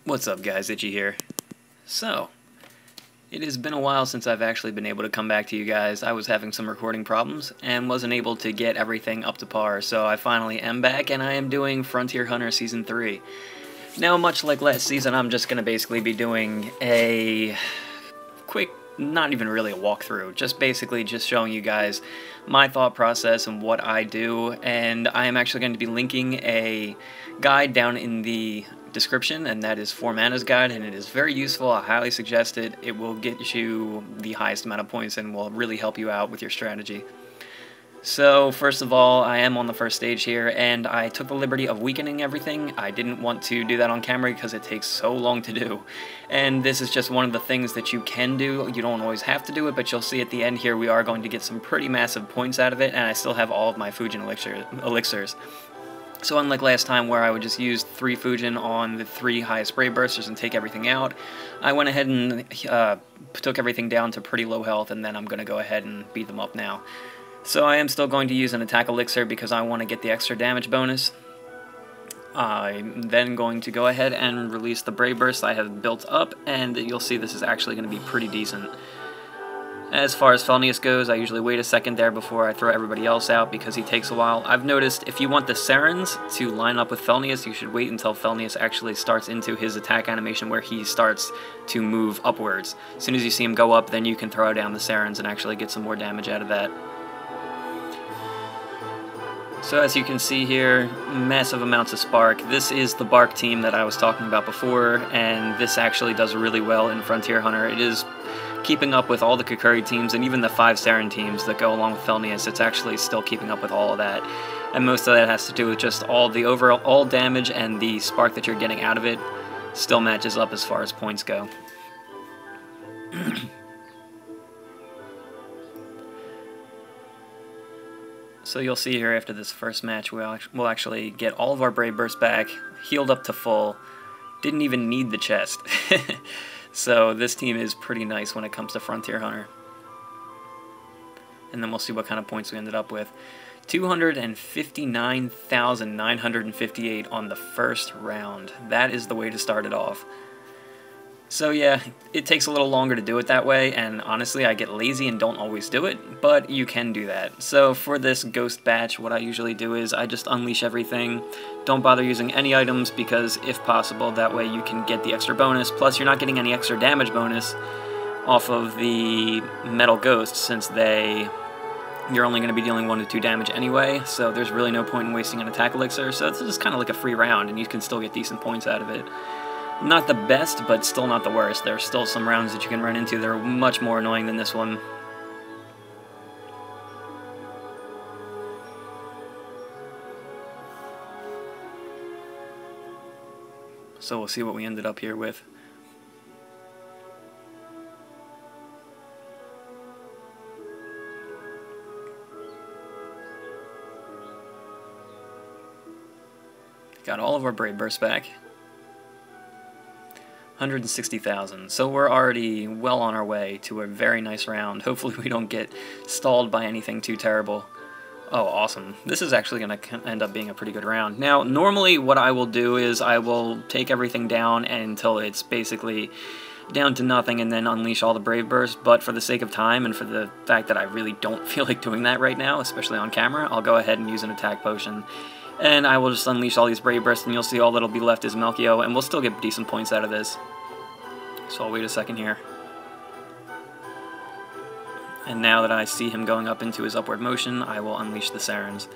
What's up guys, Itchy here. So, it has been a while since I've actually been able to come back to you guys. I was having some recording problems and wasn't able to get everything up to par, so I finally am back and I am doing Frontier Hunter Season 3. Now, much like last season, I'm just going to basically be doing a quick, not even really a walkthrough, just basically just showing you guys my thought process and what I do, and I am actually going to be linking a guide down in the description, and that is Formana's guide, and it is very useful. I highly suggest it. It will get you the highest amount of points and will really help you out with your strategy. So first of all, I am on the first stage here, and I took the liberty of weakening everything. I didn't want to do that on camera because it takes so long to do. And this is just one of the things that you can do. You don't always have to do it, but you'll see at the end here we are going to get some pretty massive points out of it, and I still have all of my Fujin elixirs. So unlike last time where I would just use 3 Fujin on the 3 highest Brave Bursters and take everything out, I went ahead and took everything down to pretty low health, and then I'm going to go ahead and beat them up now. So I am still going to use an attack elixir because I want to get the extra damage bonus. I'm then going to go ahead and release the Brave Burst I have built up, and you'll see this is actually going to be pretty decent. As far as Felnius goes, I usually wait a second there before I throw everybody else out because he takes a while. I've noticed if you want the Serens to line up with Felnius, you should wait until Felnius actually starts into his attack animation where he starts to move upwards. As soon as you see him go up, then you can throw down the Serens and actually get some more damage out of that. So as you can see here, massive amounts of spark. This is the Bark team that I was talking about before, and this actually does really well in Frontier Hunter. It is keeping up with all the Kukuri teams and even the 5 Saren teams that go along with Felnius. It's actually still keeping up with all of that. And most of that has to do with just all the overall damage, and the spark that you're getting out of it still matches up as far as points go. So you'll see here after this first match we'll actually get all of our Brave Bursts back, healed up to full, didn't even need the chest. So this team is pretty nice when it comes to Frontier Hunter. And then we'll see what kind of points we ended up with. 259,958 on the first round. That is the way to start it off. So yeah, it takes a little longer to do it that way, and honestly I get lazy and don't always do it, but you can do that. So for this ghost batch, what I usually do is I just unleash everything. Don't bother using any items because if possible, that way you can get the extra bonus, plus you're not getting any extra damage bonus off of the metal ghosts since you're only going to be dealing 1 to 2 damage anyway, so there's really no point in wasting an attack elixir, so it's just kind of like a free round and you can still get decent points out of it. Not the best, but still not the worst. There are still some rounds that you can run into that are much more annoying than this one. So we'll see what we ended up here with. Got all of our Brave Bursts back. 160,000. So we're already well on our way to a very nice round. Hopefully we don't get stalled by anything too terrible. Oh, awesome. This is actually going to end up being a pretty good round. Now, normally what I will do is I will take everything down until it's basically down to nothing and then unleash all the Brave Bursts, but for the sake of time and for the fact that I really don't feel like doing that right now, especially on camera, I'll go ahead and use an attack potion. And I will just unleash all these Brave Bursts, and you'll see all that'll be left is Melchio, and we'll still get decent points out of this. So I'll wait a second here. And now that I see him going up into his upward motion, I will unleash the Serens.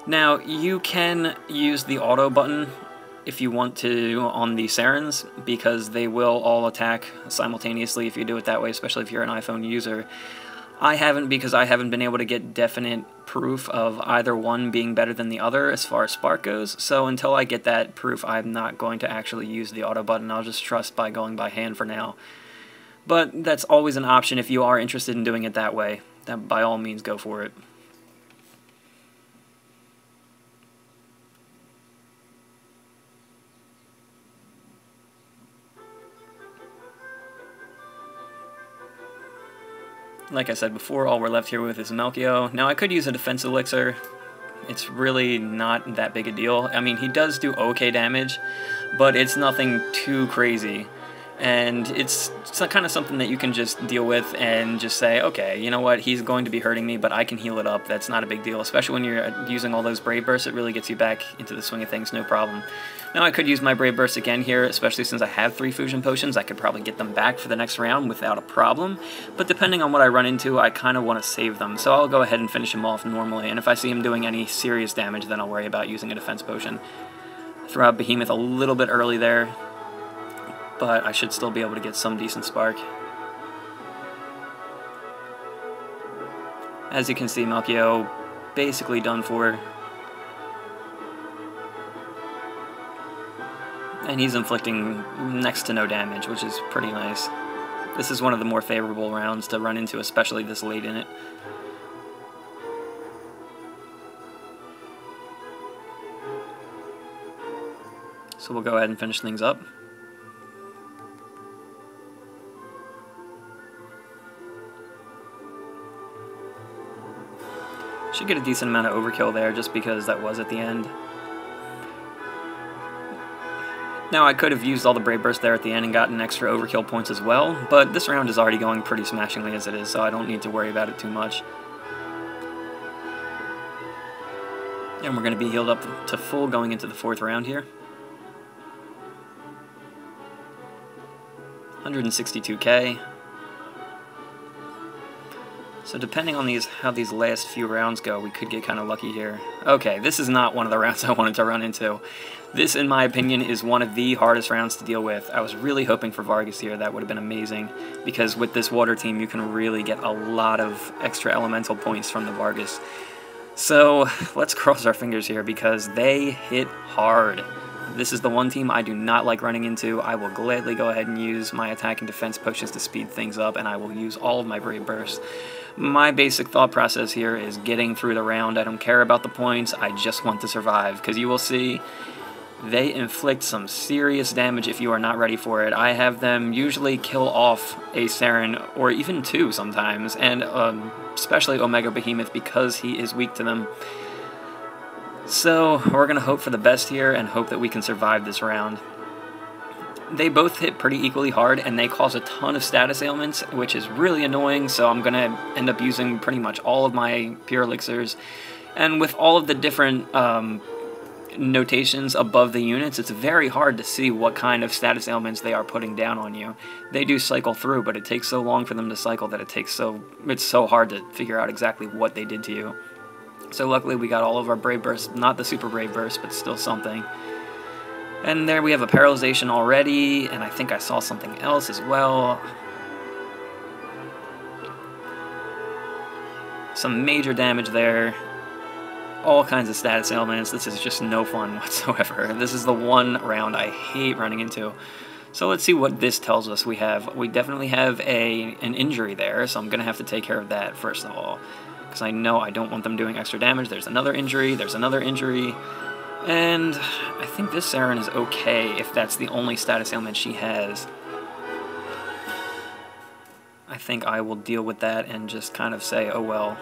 Now, you can use the auto button if you want to on the Serens, because they will all attack simultaneously if you do it that way, especially if you're an iPhone user. I haven't, because I haven't been able to get definite proof of either one being better than the other as far as spark goes, so until I get that proof I'm not going to actually use the auto button. I'll just trust by going by hand for now. But that's always an option if you are interested in doing it that way. Then by all means go for it. Like I said before, all we're left here with is Melchio. Now I could use a defense elixir It's really not that big a deal. I mean, he does do okay damage, but it's nothing too crazy. And it's kind of something that you can just deal with and just say, okay, you know what, he's going to be hurting me, but I can heal it up. That's not a big deal, especially when you're using all those Brave Bursts. It really gets you back into the swing of things, no problem. Now, I could use my Brave Burst again here, especially since I have 3 Fusion Potions. I could probably get them back for the next round without a problem, but depending on what I run into, I kind of want to save them. So I'll go ahead and finish him off normally, and if I see him doing any serious damage, then I'll worry about using a Defense Potion. Throw out Behemoth a little bit early there, but I should still be able to get some decent spark. As you can see, Melchio basically done for. And he's inflicting next to no damage, which is pretty nice. This is one of the more favorable rounds to run into, especially this late in it. So we'll go ahead and finish things up. Should get a decent amount of overkill there just because that was at the end. Now, I could have used all the Brave Burst there at the end and gotten extra overkill points as well, but this round is already going pretty smashingly as it is, so I don't need to worry about it too much. And we're going to be healed up to full going into the 4th round here. 162k. So depending on how these last few rounds go, we could get kind of lucky here. Okay, this is not one of the rounds I wanted to run into. This, in my opinion, is one of the hardest rounds to deal with. I was really hoping for Vargas here. That would have been amazing, because with this water team, you can really get a lot of extra elemental points from the Vargas. So let's cross our fingers here, because they hit hard. This is the one team I do not like running into. I will gladly go ahead and use my attack and defense potions to speed things up, and I will use all of my Brave Bursts. My basic thought process here is getting through the round. I don't care about the points, I just want to survive, because you will see they inflict some serious damage if you are not ready for it. I have them usually kill off a Saren, or even 2 sometimes, and especially Omega Behemoth, because he is weak to them. So we're going to hope for the best here and hope that we can survive this round. They both hit pretty equally hard, and they cause a ton of status ailments, which is really annoying, so I'm going to end up using pretty much all of my Pure Elixirs. And with all of the different notations above the units, it's very hard to see what kind of status ailments they are putting down on you. They do cycle through, but it takes so long for them to cycle that it's so hard to figure out exactly what they did to you. So luckily we got all of our Brave Bursts, not the Super Brave Burst, but still something. And there we have a Paralyzation already, and I think I saw something else as well. Some major damage there. All kinds of status ailments. This is just no fun whatsoever. This is the one round I hate running into. So let's see what this tells us. We definitely have an injury there, so I'm going to have to take care of that first of all, because I know I don't want them doing extra damage. There's another injury, and I think this Saren is okay if that's the only status ailment she has. I think I will deal with that and just kind of say, oh well.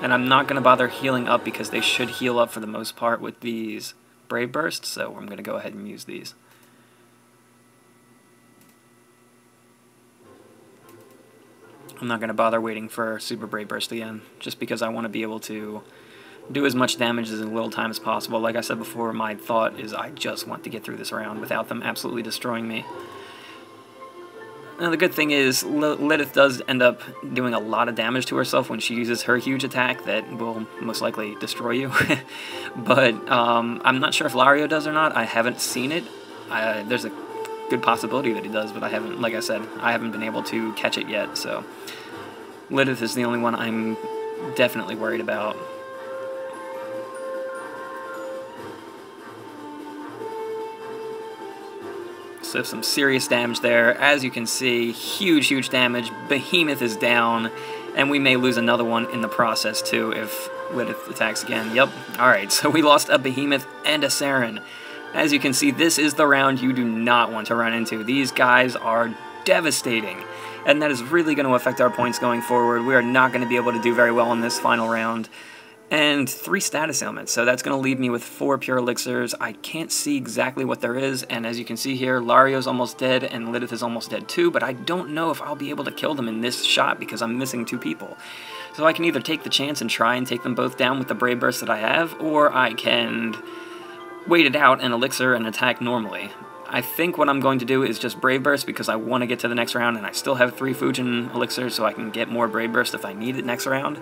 And I'm not going to bother healing up, because they should heal up for the most part with these Brave Bursts, so I'm going to go ahead and use these. I'm not going to bother waiting for Super Brave Burst again, just because I want to be able to do as much damage as in little time as possible. Like I said before, my thought is I just want to get through this round without them absolutely destroying me. Now the good thing is, Lilith does end up doing a lot of damage to herself when she uses her huge attack that will most likely destroy you. But I'm not sure if Lario does or not. I haven't seen it. There's a good possibility that he does, but I haven't, like I said, I haven't been able to catch it yet, so Lilith is the only one I'm definitely worried about. So some serious damage there. As you can see, huge damage. Behemoth is down, and we may lose another one in the process too if Lilith attacks again. Yep. Alright, so we lost a Behemoth and a Saren. As you can see, this is the round you do not want to run into. These guys are devastating, and that is really going to affect our points going forward. We are not going to be able to do very well in this final round. and 3 status ailments, so that's going to leave me with 4 pure elixirs. I can't see exactly what there is, and as you can see here, Lario's almost dead, and Lilith is almost dead too, but I don't know if I'll be able to kill them in this shot because I'm missing 2 people. So I can either take the chance and try and take them both down with the Brave Burst that I have, or I can wait it out and elixir and attack normally. I think what I'm going to do is just Brave Burst because I want to get to the next round, and I still have 3 Fujin elixirs, so I can get more Brave Burst if I need it next round.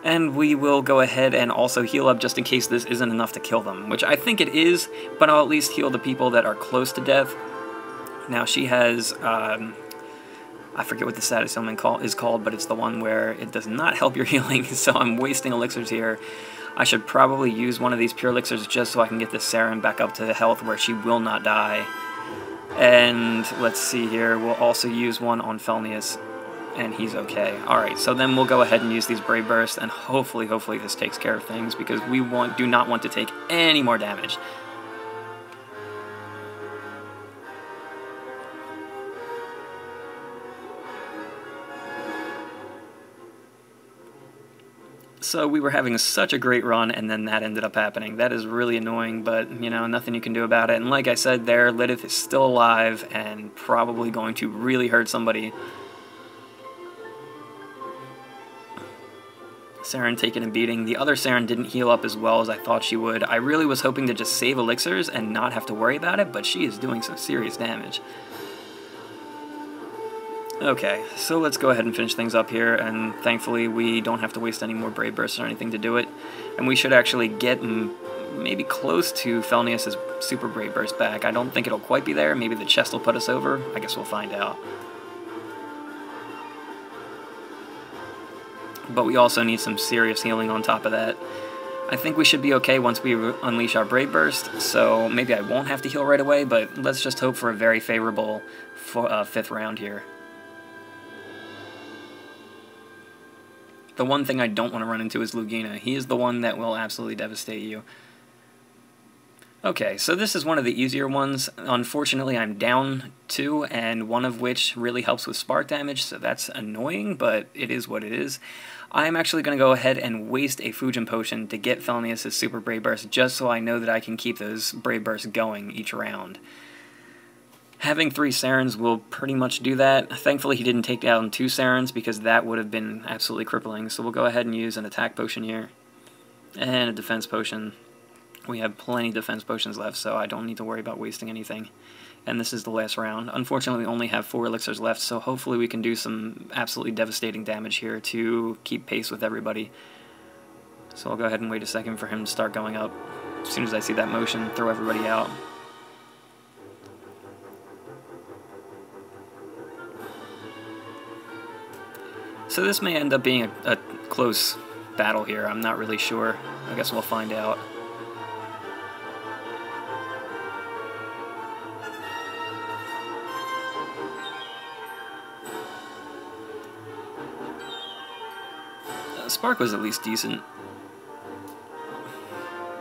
And we will go ahead and also heal up just in case this isn't enough to kill them, which I think it is, but I'll at least heal the people that are close to death. Now she has, I forget what the status ailment is called, but it's the one where it does not help your healing, so I'm wasting elixirs here. I should probably use one of these pure elixirs just so I can get this Saren back up to health where she will not die. And let's see here, we'll also use one on Felnius, and he's okay. Alright, so then we'll go ahead and use these Brave Bursts, and hopefully this takes care of things, because we do not want to take any more damage. So we were having such a great run, and then that ended up happening. That is really annoying, but, you know, nothing you can do about it. And like I said there, Lilith is still alive, and probably going to really hurt somebody. Saren taking a beating. The other Saren didn't heal up as well as I thought she would. I really was hoping to just save elixirs and not have to worry about it, but she is doing some serious damage. Okay, so let's go ahead and finish things up here, and thankfully we don't have to waste any more Brave Bursts or anything to do it. And we should actually get maybe close to Felnius' Super Brave Burst back. I don't think it'll quite be there. Maybe the chest will put us over. I guess we'll find out. But we also need some serious healing on top of that. I think we should be okay once we unleash our Brave Burst, so maybe I won't have to heal right away, but let's just hope for a very favorable 5th round here. The one thing I don't want to run into is Lugina. He is the one that will absolutely devastate you. Okay, so this is one of the easier ones. Unfortunately, I'm down 2, and one of which really helps with spark damage, so that's annoying, but it is what it is. I'm actually going to go ahead and waste a Fujin Potion to get Felnius' Super Brave Burst, just so I know that I can keep those Brave Bursts going each round. Having 3 Sarens will pretty much do that. Thankfully, he didn't take down 2 Sarens, because that would have been absolutely crippling. So we'll go ahead and use an attack potion here, and a defense potion. We have plenty of defense potions left, so I don't need to worry about wasting anything. And this is the last round. Unfortunately, we only have 4 elixirs left, so hopefully we can do some absolutely devastating damage here to keep pace with everybody. So I'll go ahead and wait a second for him to start going up. As soon as I see that motion, throw everybody out. So this may end up being a close battle here. I'm not really sure. I guess we'll find out. Spark was at least decent.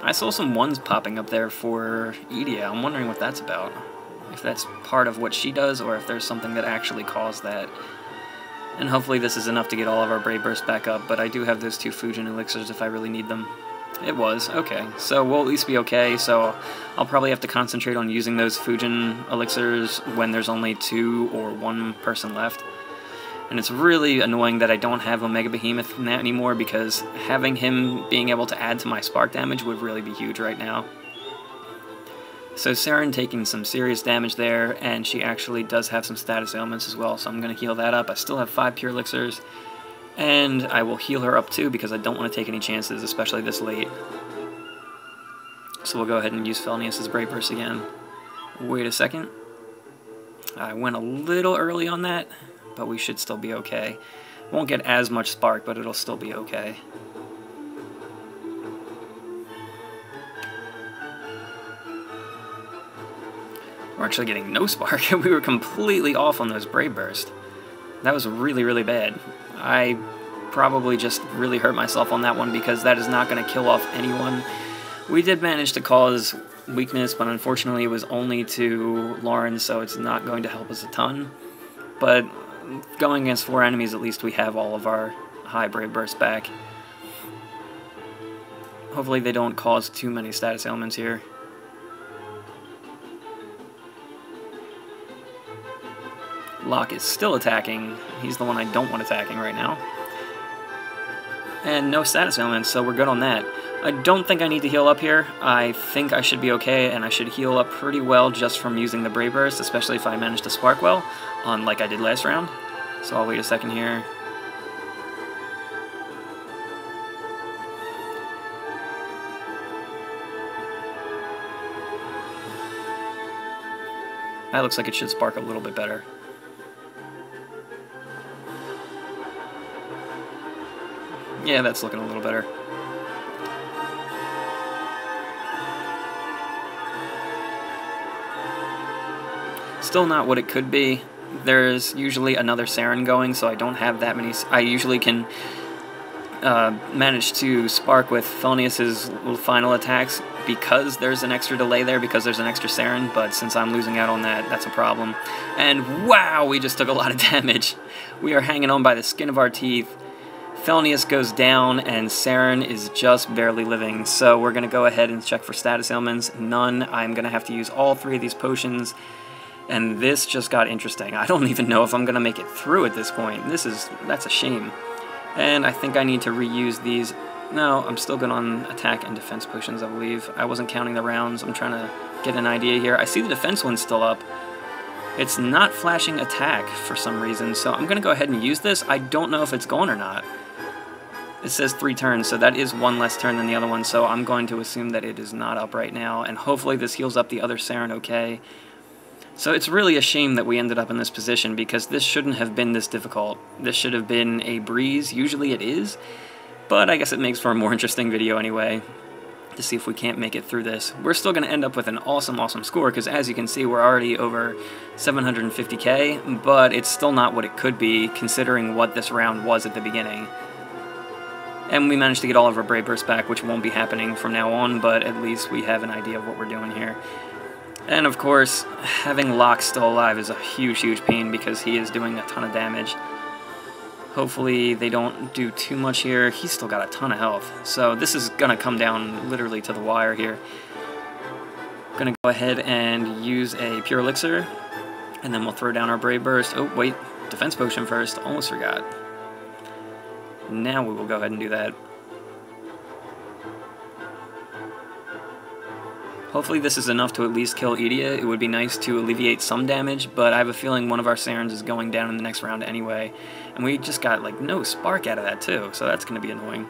I saw some 1s popping up there for Edea. I'm wondering what that's about. If that's part of what she does, or if there's something that actually caused that. And hopefully this is enough to get all of our Brave Bursts back up, but I do have those 2 Fujin elixirs if I really need them. It was. Okay, so we'll at least be okay, so I'll probably have to concentrate on using those Fujin elixirs when there's only 2 or 1 person left. And it's really annoying that I don't have Omega Behemoth anymore, because having him being able to add to my spark damage would really be huge right now. So Saren taking some serious damage there, and she actually does have some status ailments as well, so I'm going to heal that up. I still have 5 pure elixirs, and I will heal her up too because I don't want to take any chances, especially this late. So we'll go ahead and use Felnius' Brave Burst again. Wait a second. I went a little early on that, but we should still be okay. Won't get as much spark, but it'll still be okay. We're actually getting no spark. We were completely off on those Brave Burst. That was really, really bad. I probably just really hurt myself on that one because that is not going to kill off anyone. We did manage to cause weakness, but unfortunately it was only to Lauren, so it's not going to help us a ton. But going against 4 enemies, at least we have all of our high Brave Burst back. Hopefully they don't cause too many status ailments here. Locke is still attacking. He's the one I don't want attacking right now. And no status ailments, so we're good on that. I don't think I need to heal up here. I think I should be okay, and I should heal up pretty well just from using the Brave Burst, especially if I manage to spark well, like I did last round. So I'll wait a second here. That looks like it should spark a little bit better. Yeah, that's looking a little better. Still not what it could be. There's usually another Saren going, so I don't have that many. I usually can manage to spark with Thelnious' little final attacks because there's an extra delay there, because there's an extra Saren, but since I'm losing out on that, that's a problem. And wow, we just took a lot of damage. We are hanging on by the skin of our teeth. Thelnious goes down, and Saren is just barely living, so we're going to go ahead and check for status ailments. None. I'm going to have to use all 3 of these potions, and this just got interesting. I don't even know if I'm going to make it through at this point. That's a shame. And I think I need to reuse these. No, I'm still good on attack and defense potions, I believe. I wasn't counting the rounds. I'm trying to get an idea here. I see the defense one's still up. It's not flashing attack for some reason, so I'm going to go ahead and use this. I don't know if it's gone or not. It says 3 turns, so that is 1 less turn than the other one, so I'm going to assume that it is not up right now, and hopefully this heals up the other Saren okay. So it's really a shame that we ended up in this position, because this shouldn't have been this difficult. This should have been a breeze. Usually it is, but I guess it makes for a more interesting video anyway, to see if we can't make it through this. We're still going to end up with an awesome, awesome score, because as you can see, we're already over 750k, but it's still not what it could be, considering what this round was at the beginning. And we managed to get all of our Brave Bursts back, which won't be happening from now on, but at least we have an idea of what we're doing here. And of course, having Locke still alive is a huge, huge pain because he is doing a ton of damage. Hopefully they don't do too much here. He's still got a ton of health, so this is going to come down literally to the wire here. I'm going to go ahead and use a Pure Elixir, and then we'll throw down our Brave Burst. Oh, wait, Defense Potion first. Almost forgot. Now we will go ahead and do that. Hopefully this is enough to at least kill Idia. It would be nice to alleviate some damage, but I have a feeling one of our Sarens is going down in the next round anyway. And we just got, like, no spark out of that too, so that's going to be annoying.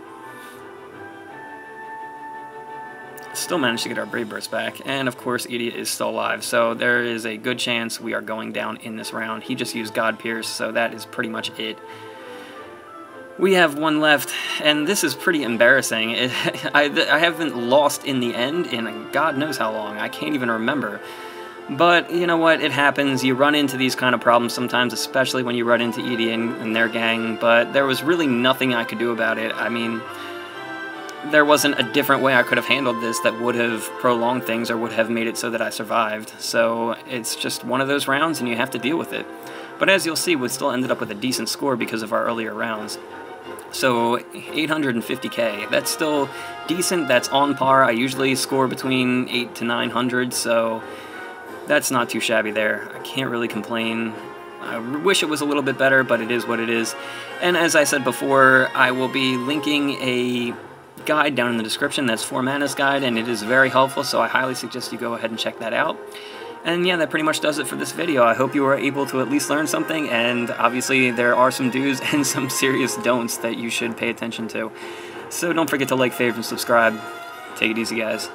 Still managed to get our Brave Burst back, and of course Idia is still alive, so there is a good chance we are going down in this round. He just used God Pierce, so that is pretty much it. We have 1 left, and this is pretty embarrassing. I haven't lost in the end in God knows how long. I can't even remember. But you know what? It happens. You run into these kind of problems sometimes, especially when you run into Edie and their gang, but there was really nothing I could do about it. I mean, there wasn't a different way I could have handled this that would have prolonged things or would have made it so that I survived. So it's just one of those rounds, and you have to deal with it. But as you'll see, we still ended up with a decent score because of our earlier rounds. So 850k, that's still decent, that's on par. I usually score between 800 to 900, so that's not too shabby there. I can't really complain. I wish it was a little bit better, but it is what it is. And as I said before, I will be linking a guide down in the description. That's Formana's guide, and it is very helpful, so I highly suggest you go ahead and check that out. And yeah, that pretty much does it for this video. I hope you were able to at least learn something, and obviously there are some do's and some serious don'ts that you should pay attention to. So don't forget to like, favorite, and subscribe. Take it easy, guys.